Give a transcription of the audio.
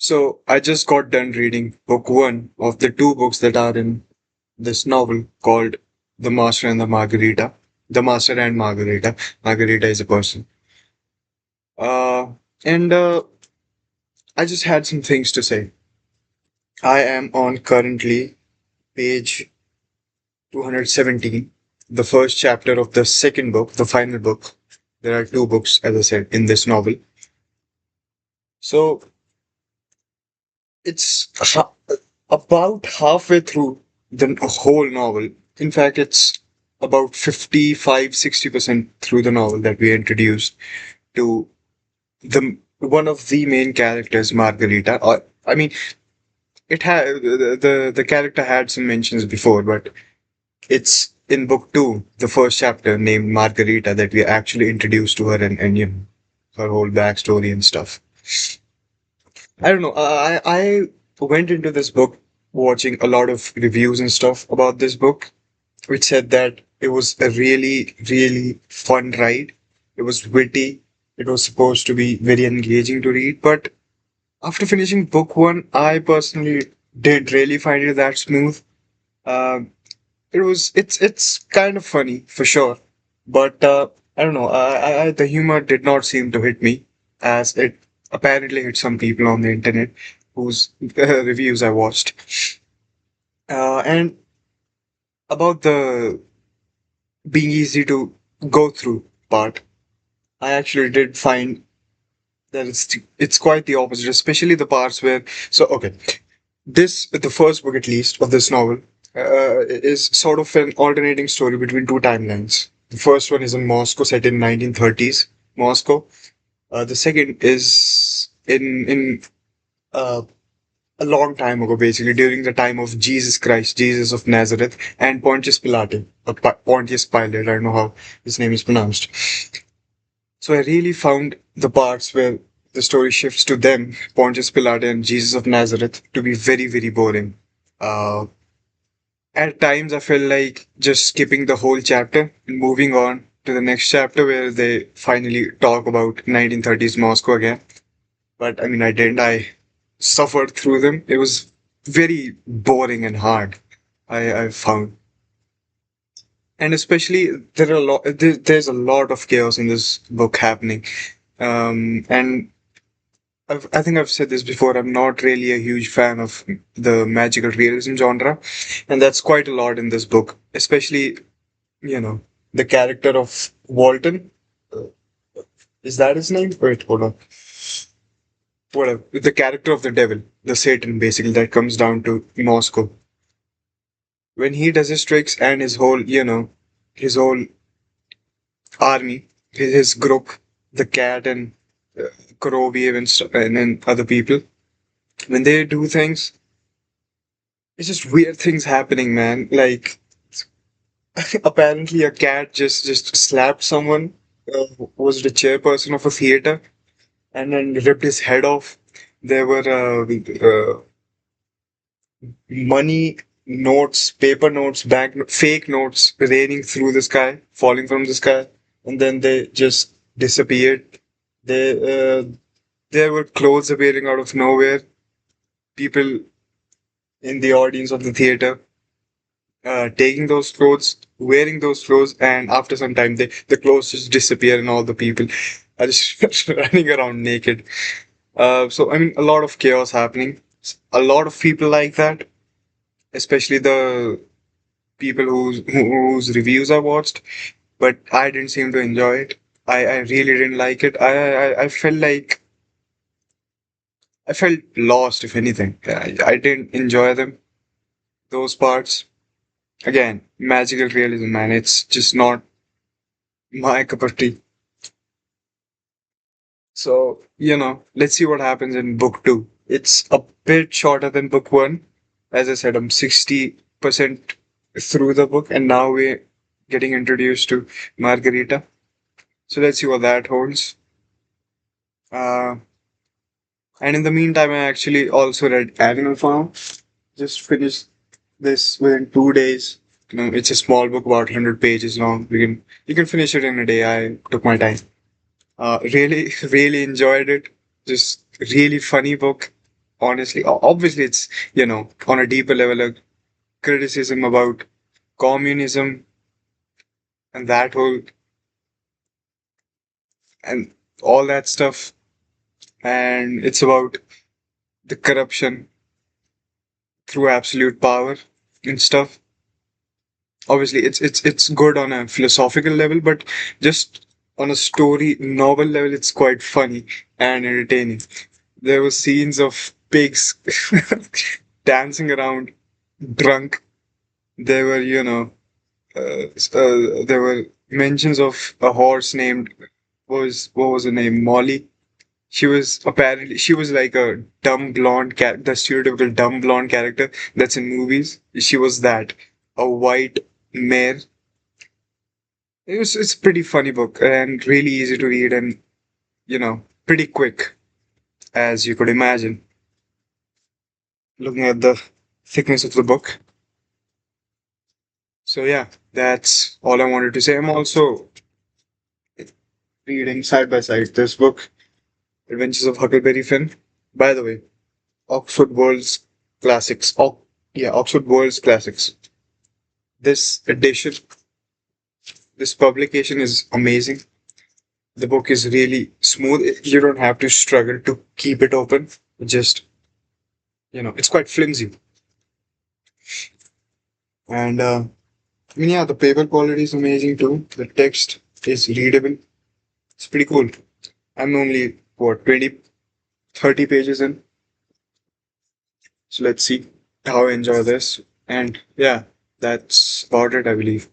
So I just got done reading book one of the two books that are in this novel called The Master and the Margarita. The Master and Margarita. Margarita is a person. Uh, and I just had some things to say. I am on currently page 217, the first chapter of the second book, the final book. There are two books, as I said, in this novel. So it's about halfway through the whole novel. In fact, it's about 55-60% through the novel that we are introduced to the one of the main characters, Margarita. Or, I mean, it had the character had some mentions before, but it's in book two, the first chapter named Margarita, that we are actually introduced to her and her whole backstory and stuff. I don't know. I went into this book watching a lot of reviews and stuff about this book, which said that it was a really, really fun ride. It was witty. It was supposed to be very engaging to read. But after finishing book one, I personally didn't really find it that smooth. Um, it's kind of funny for sure, but I don't know. The humor did not seem to hit me as it apparently hit some people on the internet whose reviews I watched. And about the being easy to go through part, I actually did find that it's quite the opposite, especially the parts where. So okay, this the first book at least of this novel is sort of an alternating story between two timelines. The first one is in Moscow, set in 1930s Moscow. The second is in uh, a long time ago, basically during the time of Jesus Christ, Jesus of Nazareth, and Pontius Pilate, or Pontius Pilate. I don't know how his name is pronounced. So I really found the parts where the story shifts to them, Pontius Pilate and Jesus of Nazareth, to be very, very boring. Uh, at times, I felt like just skipping the whole chapter and moving on to the next chapter where they finally talk about 1930s Moscow again. But I mean, I didn't. I suffered through them. It was very boring and hard, I found. And especially, there's a lot of chaos in this book happening. And I think I've said this before. I'm not really a huge fan of the magical realism genre, and that's quite a lot in this book. Especially, you know, the character of Walton. Uh, Is that his name? Wait, hold on. Whatever. The character of the devil, the Satan, basically, that comes down to Moscow. When he does his tricks and his whole army, his group, the cat and uh, Korobev and other people, when they do things, it's just weird things happening, man. Like apparently a cat just slapped someone, was the chairperson of a theater, and then ripped his head off. There were money notes, paper notes, fake notes raining through the sky, falling from the sky, and then they just disappeared. They there were clothes appearing out of nowhere. People in the audience of the theater taking those clothes, wearing those clothes, and after some time, the clothes just disappear, and all the people are just running around naked. So I mean, a lot of chaos happening. A lot of people like that, especially the people whose reviews I watched, but I didn't seem to enjoy it. I really didn't like it. I felt like I felt lost, if anything. I didn't enjoy them, those parts. Again, magical realism, man. It's just not my cup of tea. So, let's see what happens in book two. It's a bit shorter than book one. As I said, I'm 60% through the book, and now we're getting introduced to Margarita. So let's see what that holds. Uh, and in the meantime, I actually also read Animal Farm. Just finished this within 2 days. It's a small book, about 100 pages long. You can finish it in a day. I took my time. Really, really enjoyed it. Just really funny book. honestly, obviously, it's, on a deeper level, a criticism about communism and that whole, and all that stuff. And it's about the corruption through absolute power and stuff. Obviously, it's good on a philosophical level, but just on a story novel level, it's quite funny and entertaining. There were scenes of pigs dancing around drunk. There were, there were mentions of a horse named, what was her name, Molly. She was like a dumb blonde cat, the stereotypical dumb blonde character that's in movies. She was that, a white mare. It's a pretty funny book and really easy to read, and pretty quick, as you could imagine, looking at the thickness of the book. So yeah, that's all I wanted to say. I'm also reading side by side this book, Adventures of Huckleberry Finn. By the way, Oxford World's Classics. Yeah, Oxford World's Classics. This edition, this publication is amazing. The book is really smooth. You don't have to struggle to keep it open. Just, it's quite flimsy. And I mean, yeah, the paper quality is amazing too. The text is readable. It's pretty cool. I'm only, what, 20, 30 pages in. So let's see how I enjoy this. And yeah, that's about it, I believe.